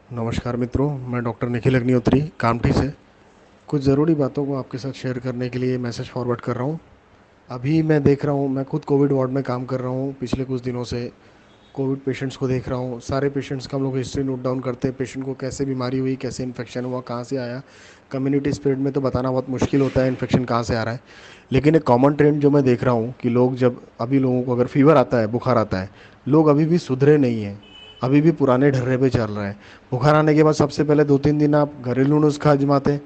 नमस्कार मित्रों, मैं डॉक्टर निखिल अग्निहोत्री कामठी से कुछ ज़रूरी बातों को आपके साथ शेयर करने के लिए मैसेज फॉरवर्ड कर रहा हूँ। अभी मैं देख रहा हूँ, मैं खुद कोविड वार्ड में काम कर रहा हूँ। पिछले कुछ दिनों से कोविड पेशेंट्स को देख रहा हूँ। सारे पेशेंट्स का हम लोग हिस्ट्री नोट डाउन करते हैं, पेशेंट को कैसे बीमारी हुई, कैसे इन्फेक्शन हुआ, कहाँ से आया। कम्युनिटी स्प्रेड में तो बताना बहुत मुश्किल होता है इन्फेक्शन कहाँ से आ रहा है, लेकिन एक कॉमन ट्रेंड जो मैं देख रहा हूँ कि लोग जब अभी लोगों को अगर फीवर आता है, बुखार आता है, लोग अभी भी सुधरे नहीं हैं, अभी भी पुराने ढर्रे पे चल रहे हैं। बुखार आने के बाद सबसे पहले 2-3 दिन आप घरेलू नुस्खा आजमाते हैं।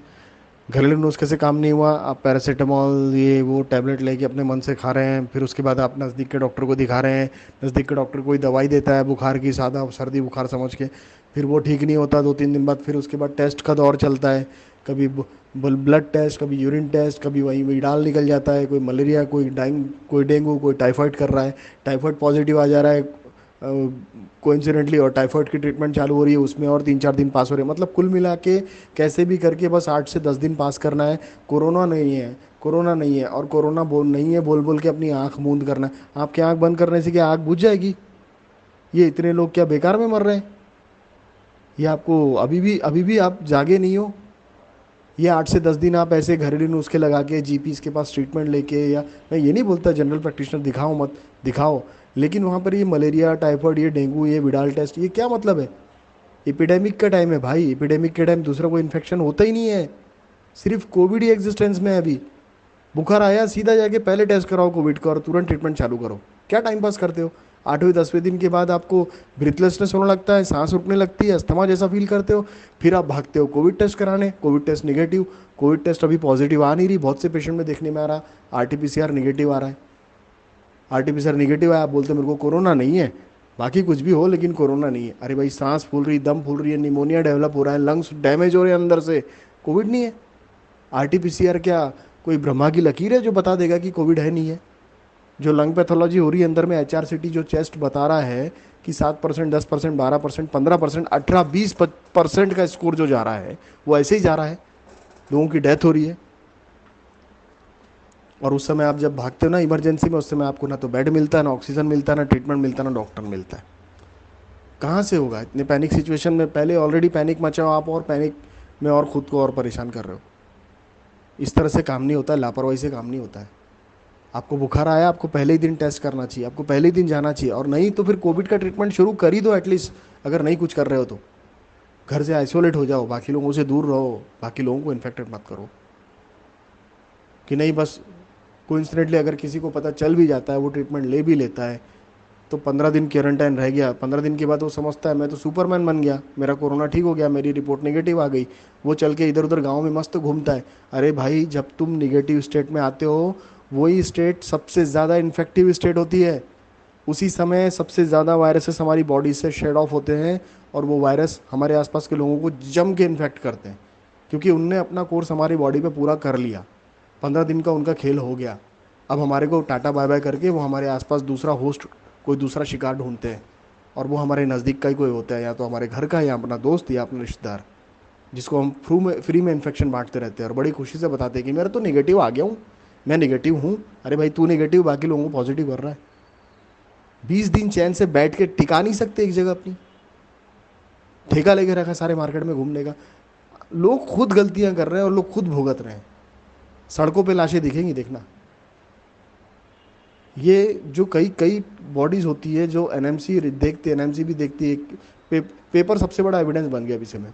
घरेलू नुस्खे से काम नहीं हुआ, आप पैरासीटामॉल ये वो टैबलेट लेके अपने मन से खा रहे हैं। फिर उसके बाद आप नज़दीक के डॉक्टर को दिखा रहे हैं। नज़दीक के डॉक्टर कोई दवाई देता है बुखार की, सादा सर्दी बुखार समझ के। फिर वो ठीक नहीं होता 2-3 दिन बाद। फिर उसके बाद टेस्ट का दौर चलता है, कभी ब्लड टेस्ट, कभी यूरिन टेस्ट, कभी वही विडाल निकल जाता है। कोई मलेरिया, कोई डेंगू, कोई टाइफाइड कर रहा है, टाइफाइड पॉजिटिव आ जा रहा है कोइंसिडेंटली, और टाइफाइड की ट्रीटमेंट चालू हो रही है, उसमें और 3-4 दिन पास हो रहे हैं। मतलब कुल मिला के कैसे भी करके बस 8 से 10 दिन पास करना है। कोरोना नहीं है, कोरोना नहीं है, और कोरोना बोल नहीं है बोल बोल के अपनी आंख मूंद करना है। आपकी आंख बंद करने से क्या आंख बुझ जाएगी? ये इतने लोग क्या बेकार में मर रहे हैं? ये आपको अभी भी आप जागे नहीं हो? ये 8 से 10 दिन आप ऐसे घरेलू नुस्खे लगा के जीपीस के पास ट्रीटमेंट लेके, या मैं ये नहीं बोलता जनरल प्रैक्टिशनर दिखाओ मत, दिखाओ, लेकिन वहाँ पर ये मलेरिया, टाइफाइड, ये डेंगू, ये विडाल टेस्ट, ये क्या मतलब है? एपिडेमिक का टाइम है भाई, एपिडेमिक के टाइम दूसरा कोई इन्फेक्शन होता ही नहीं है। सिर्फ कोविड ही एग्जिस्टेंस में है अभी। बुखार आया, सीधा जाके पहले टेस्ट कराओ कोविड का और तुरंत ट्रीटमेंट चालू करो। क्या टाइम पास करते हो? 8वें 10वें दिन के बाद आपको ब्रीथलेसनेस होने लगता है, सांस रुकने लगती है, अस्थमा जैसा फील करते हो। फिर आप भागते हो कोविड टेस्ट कराने, covid test negative. Covid test अभी पॉजिटिव आ नहीं रही, बहुत से पेशेंट में देखने में आ रहा। आरटीपीसीआर निगेटिव आ रहा है। आरटीपीसीआर निगेटिव आया, आप बोलते मेरे को कोरोना नहीं है, बाकी कुछ भी हो लेकिन कोरोना नहीं है। अरे भाई, सांस फूल रही, दम फूल रही है, निमोनिया डेवलप हो रहा है, लंग्स डैमेज हो रहे हैं अंदर से, कोविड नहीं है। आरटीपीसीआर क्या कोई ब्रह्मा की लकीर है जो बता देगा कि कोविड है नहीं है? जो लंग पैथोलॉजी हो रही है अंदर में, एचआरसीटी जो चेस्ट बता रहा है कि 7%, 10%, 12%, 15%, 18-20% का स्कोर जो जा रहा है, वो ऐसे ही जा रहा है। लोगों की डेथ हो रही है। और उस समय आप जब भागते हो ना इमरजेंसी में, उस समय आपको ना तो बेड मिलता है, ना ऑक्सीजन मिलता है, ना ट्रीटमेंट मिलता है, ना डॉक्टर मिलता है। कहाँ से होगा इतने पैनिक सिचुएशन में? पहले ऑलरेडी पैनिक मचाओ आप, और पैनिक में और खुद को और परेशान कर रहे हो। इस तरह से काम नहीं होता है, लापरवाही से काम नहीं होता है। आपको बुखार आया, आपको पहले ही दिन टेस्ट करना चाहिए, आपको पहले ही दिन जाना चाहिए। और नहीं तो फिर कोविड का ट्रीटमेंट शुरू कर ही दो एटलीस्ट। अगर नहीं कुछ कर रहे हो तो घर से आइसोलेट हो जाओ, बाकी लोगों से दूर रहो, बाकी लोगों को इन्फेक्टेड मत करो। कि नहीं बस कोइंसिडेंटली अगर किसी को पता चल भी जाता है, वो ट्रीटमेंट ले भी लेता है, तो 15 दिन क्वारंटाइन रह गया, 15 दिन के बाद वो समझता है मैं तो सुपरमैन बन गया, मेरा कोरोना ठीक हो गया, मेरी रिपोर्ट नेगेटिव आ गई। वो चल के इधर उधर गाँव में मस्त घूमता है। अरे भाई, जब तुम निगेटिव स्टेट में आते हो, वही स्टेट सबसे ज़्यादा इन्फेक्टिव स्टेट होती है। उसी समय सबसे ज़्यादा वायरसेस हमारी बॉडी से शेड ऑफ होते हैं, और वो वायरस हमारे आसपास के लोगों को जम के इन्फेक्ट करते हैं, क्योंकि उनने अपना कोर्स हमारी बॉडी पे पूरा कर लिया। 15 दिन का उनका खेल हो गया। अब हमारे को टाटा बाय बाय करके वो हमारे आसपास दूसरा होस्ट, कोई दूसरा शिकार ढूंढते हैं। और वो हमारे नज़दीक का ही कोई होता है, या तो हमारे घर का, या अपना दोस्त, या अपना रिश्तेदार, जिसको हम फ्री में इन्फेक्शन बांटते रहते हैं और बड़ी खुशी से बताते हैं कि मेरा तो निगेटिव आ गया हूँ, मैं निगेटिव हूँ। अरे भाई, तू निगेटिव, बाकी लोगों को पॉजिटिव कर रहा है। 20 दिन चैन से बैठ के टिका नहीं सकते एक जगह अपनी। ठेका लेके रखा सारे मार्केट में घूमने का। लोग खुद गलतियां कर रहे हैं और लोग खुद भुगत रहे हैं। सड़कों पे लाशें दिखेंगी, देखना। ये जो कई कई बॉडीज होती है जो एनएमसी देखती है, एनएमसी भी देखती है। पेपर सबसे बड़ा एविडेंस बन गया विषय में।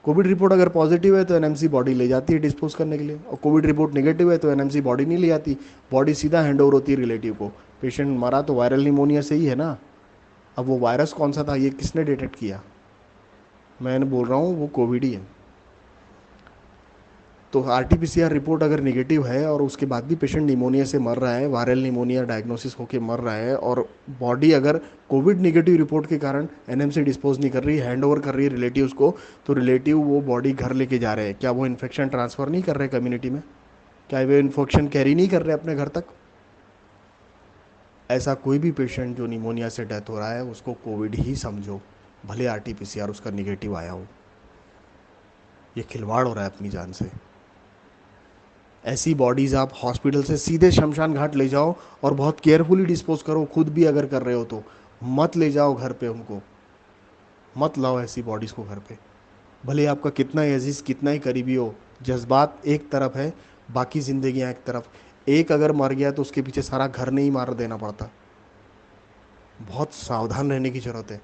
कोविड रिपोर्ट अगर पॉजिटिव है तो एनएमसी बॉडी ले जाती है डिस्पोज करने के लिए, और कोविड रिपोर्ट नेगेटिव है तो एनएमसी बॉडी नहीं ले जाती। बॉडी सीधा हैंड ओवर होती है रिलेटिव को। पेशेंट मरा तो वायरल निमोनिया से ही है ना। अब वो वायरस कौन सा था, ये किसने डिटेक्ट किया? मैं बोल रहा हूँ वो कोविड ही है। तो आरटीपीसीआर रिपोर्ट अगर निगेटिव है और उसके बाद भी पेशेंट निमोनिया से मर रहा है, वायरल निमोनिया डायग्नोसिस होकर मर रहा है, और बॉडी अगर कोविड निगेटिव रिपोर्ट के कारण एनएमसी डिस्पोज नहीं कर रही, हैंड ओवर कर रही है रिलेटिव्स को, तो रिलेटिव वो बॉडी घर लेके जा रहे हैं, क्या वो इन्फेक्शन ट्रांसफ़र नहीं कर रहे कम्युनिटी में? क्या वो इन्फेक्शन कैरी नहीं कर रहे अपने घर तक? ऐसा कोई भी पेशेंट जो निमोनिया से डेथ हो रहा है, उसको कोविड ही समझो, भले आरटीपीसीआर उसका निगेटिव आया हो। ये खिलवाड़ हो रहा है अपनी जान से। ऐसी बॉडीज़ आप हॉस्पिटल से सीधे शमशान घाट ले जाओ और बहुत केयरफुली डिस्पोज करो, खुद भी अगर कर रहे हो तो। मत ले जाओ घर पे उनको। मत लाओ ऐसी बॉडीज़ को घर पे। भले आपका कितना ही अजीज़ कितना ही करीबी हो, जज्बात एक तरफ है, बाकी ज़िंदगियाँ एक तरफ। एक अगर मर गया तो उसके पीछे सारा घर नहीं मार देना पड़ता। बहुत सावधान रहने की ज़रूरत है।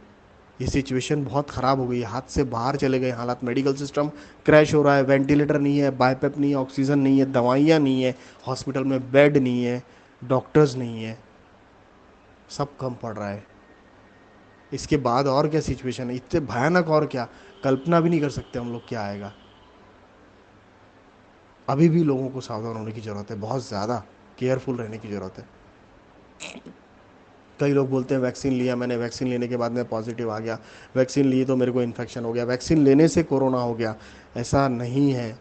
ये सिचुएशन बहुत ख़राब हो गई है, हाथ से बाहर चले गए हालात। मेडिकल सिस्टम क्रैश हो रहा है, वेंटिलेटर नहीं है, बाईपेप नहीं है, ऑक्सीजन नहीं है, दवाइयाँ नहीं है, हॉस्पिटल में बेड नहीं है, डॉक्टर्स नहीं है, सब कम पड़ रहा है। इसके बाद और क्या सिचुएशन है, इससे भयानक और क्या, कल्पना भी नहीं कर सकते हम लोग क्या आएगा। अभी भी लोगों को सावधान होने की ज़रूरत है, बहुत ज़्यादा केयरफुल रहने की ज़रूरत है। कई लोग बोलते हैं वैक्सीन लिया मैंने, वैक्सीन लेने के बाद मैं पॉजिटिव आ गया, वैक्सीन ली तो मेरे को इन्फेक्शन हो गया, वैक्सीन लेने से कोरोना हो गया। ऐसा नहीं है।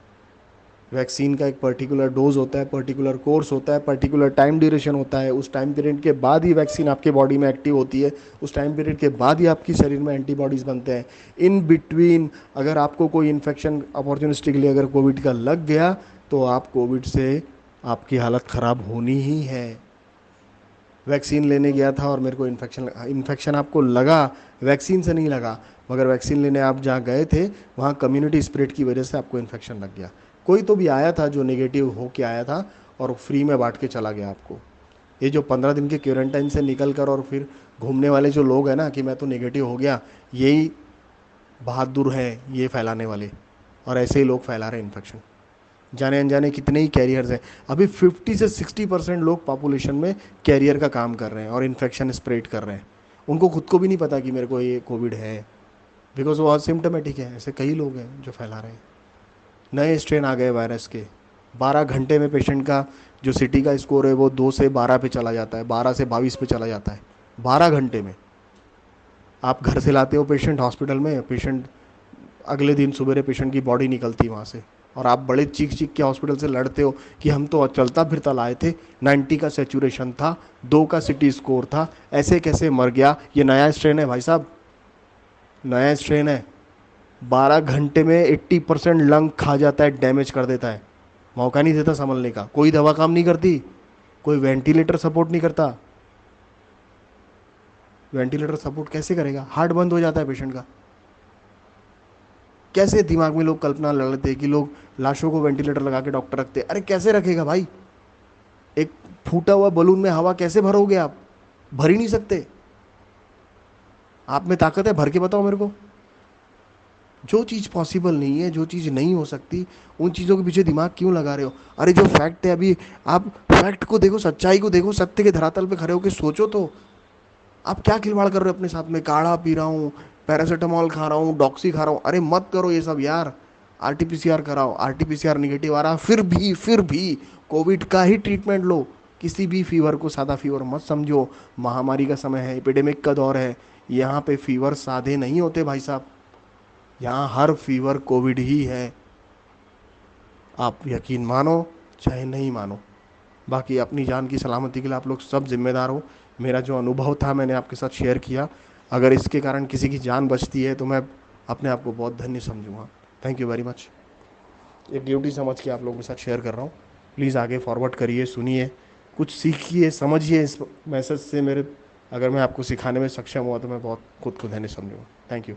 वैक्सीन का एक पर्टिकुलर डोज होता है, पर्टिकुलर कोर्स होता है, पर्टिकुलर टाइम ड्यूरेशन होता है। उस टाइम पीरियड के बाद ही वैक्सीन आपके बॉडी में एक्टिव होती है, उस टाइम पीरियड के बाद ही आपकी शरीर में एंटीबॉडीज़ बनते हैं। इन बिटवीन अगर आपको कोई इन्फेक्शन अपॉर्चुनिस्टिकली अगर कोविड का लग गया तो आप कोविड से आपकी हालत ख़राब होनी ही है। वैक्सीन लेने गया था और मेरे को इन्फेक्शन आपको लगा, वैक्सीन से नहीं लगा, मगर वैक्सीन लेने आप जहाँ गए थे वहाँ कम्युनिटी स्प्रेड की वजह से आपको इन्फेक्शन लग गया। कोई तो भी आया था जो नेगेटिव हो के आया था और फ्री में बांट के चला गया आपको। ये जो 15 दिन के क्वारंटाइन से निकल कर और फिर घूमने वाले जो लोग हैं ना कि मैं तो नेगेटिव हो गया, यही बहादुर हैं ये फैलाने वाले, और ऐसे ही लोग फैला रहे हैं इन्फेक्शन। जाने अनजाने कितने ही कैरियर्स हैं। अभी 50 से 60% लोग पॉपुलेशन में कैरियर का काम कर रहे हैं और इन्फेक्शन स्प्रेड कर रहे हैं। उनको खुद को भी नहीं पता कि मेरे को ये कोविड है, बिकॉज वो असिम्टोमेटिक है। ऐसे कई लोग हैं जो फैला रहे हैं। नए स्ट्रेन आ गए वायरस के। 12 घंटे में पेशेंट का जो सिटी का स्कोर है वो 2 से 12 पे चला जाता है, 12 से 22 पे चला जाता है 12 घंटे में। आप घर से लाते हो पेशेंट हॉस्पिटल में, पेशेंट अगले दिन सुबह पेशेंट की बॉडी निकलती है वहाँ से, और आप बड़े चीख चीख के हॉस्पिटल से लड़ते हो कि हम तो चलता फिरता लाए थे, 90 का सेचुरेशन था, 2 का सिटी स्कोर था, ऐसे कैसे मर गया। ये नया स्ट्रेन है भाई साहब, नया स्ट्रेन है। 12 घंटे में 80% लंग खा जाता है, डैमेज कर देता है, मौका नहीं देता संभलने का। कोई दवा काम नहीं करती, कोई वेंटिलेटर सपोर्ट नहीं करता। वेंटिलेटर सपोर्ट कैसे करेगा, हार्ट बंद हो जाता है पेशेंट का। कैसे दिमाग में लोग कल्पना लड़ते हैं कि लोग लाशों को वेंटिलेटर लगा के डॉक्टर रखते हैं। अरे कैसे रखेगा भाई, एक फूटा हुआ बलून में हवा कैसे भरोगे आप, भर ही नहीं सकते। आप में ताकत है, भर के बताओ मेरे को। जो चीज़ पॉसिबल नहीं है, जो चीज़ नहीं हो सकती, उन चीज़ों के पीछे दिमाग क्यों लगा रहे हो। अरे जो फैक्ट है, अभी आप फैक्ट को देखो, सच्चाई को देखो, सत्य के धरातल पे खड़े होकर सोचो तो। आप क्या खिलवाड़ कर रहे हो अपने साथ में, काढ़ा पी रहा हूँ, पैरासीटामोल खा रहा हूँ, डॉक्सी खा रहा हूँ। अरे मत करो ये सब यार। आरटीपीसीआर कराओ, आरटीपीसीआर निगेटिव आ रहा, फिर भी कोविड का ही ट्रीटमेंट लो। किसी भी फीवर को सादा फीवर मत समझो। महामारी का समय है, एपिडेमिक का दौर है, यहाँ पे फीवर सादे नहीं होते भाई साहब। यहाँ हर फीवर कोविड ही है। आप यकीन मानो चाहे नहीं मानो, बाकी अपनी जान की सलामती के लिए आप लोग सब जिम्मेदार हो। मेरा जो अनुभव था मैंने आपके साथ शेयर किया। अगर इसके कारण किसी की जान बचती है तो मैं अपने आप को बहुत धन्य समझूंगा। Thank you very much. एक ड्यूटी समझ के आप लोगों के साथ शेयर कर रहा हूँ। प्लीज़ आगे फॉरवर्ड करिए, सुनिए, कुछ सीखिए, समझिए इस मैसेज से। मेरे अगर मैं आपको सिखाने में सक्षम हुआ तो मैं बहुत खुद को धन्य समझूंगा। Thank you.